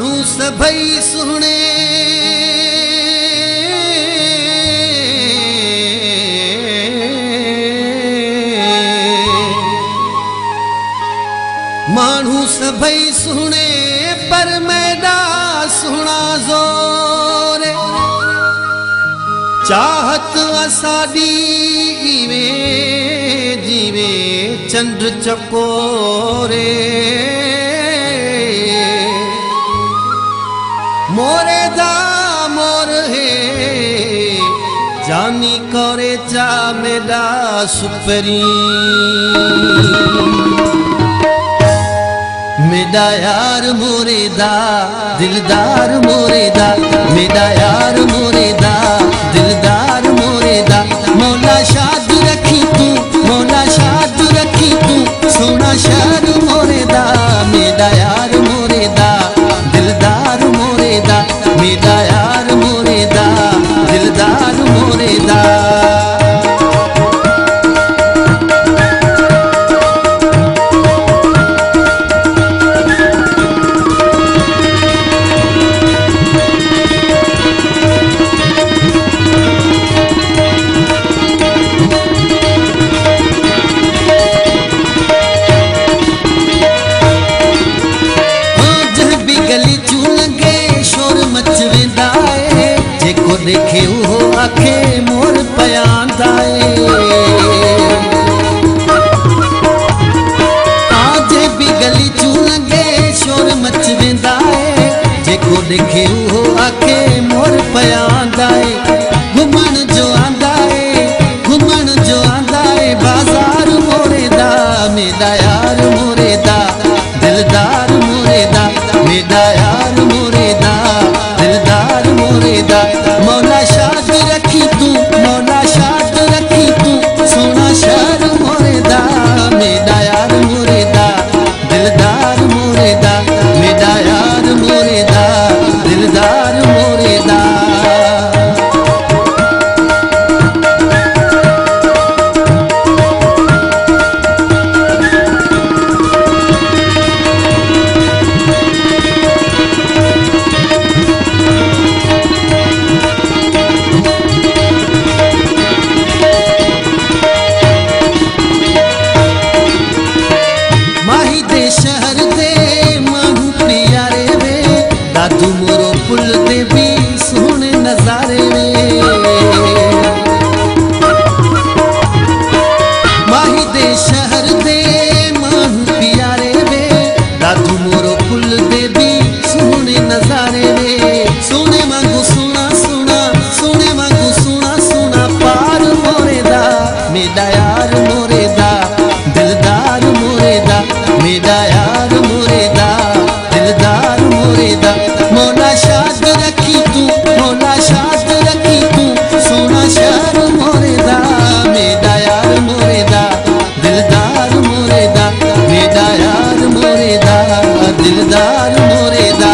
मानू सभई सुने मानू सभई सुने पर मैडा सुना जोर चाहत असाडी इवे जीवे चंद्र चकोरे मोरे दा मोर है जानी करे चा मेरा सुपरी मेरा यार मोरेदा दिलदार मोरेदा मेरा यार मोरेदा दिलदार मोरेदा मौला शाद रखी तू मौला शाद रखी तू सोना शाद मोरेदा मेरा यार मोरेदा दिलदार मोरेदा मेरा यार मोरेदा दिलदार मोरेदा देखे वो आखे मोर पयांदाए आज भी गली चू लगे शोर मच वेंदा है जेको देखे वो आखे मोर पयांदाए घुमण जो आंदा है बाजार मोरेदा मेरा यार मोरेदा दिलदार मोरेदा मेरा यार मोरेदा दिलदार मोरेदा मौला शाद रखी तू मौला शाद रखी तू सोना शाद मोरेदा मेरा यार मोरेदा दिलदार मोरेदा मेरा यार मोरेदा दिलदार मोरेदा शहर दे मानू प्यारे वे दादू मोरो पुल दे भी सोने नजारे वे माही दे शहर दे मानू प्यारे वे दादू मोरो पुल दे भी सोने नजारे वे सोने मांगू सुना सुना सोने मांगू सुना सुना पार मोरेदा मेरा यार मोरेदा दिलदार मोरेदा मेरा यार मोरेदा दिलदार मोरेदा मौला शाद रखी तू मौला शाद रखी तू सोना शाद मोरेदा मेरा यार मोरेदा दिलदार मोरेदा मेरा यार मोरेदा दिलदार मोरेदा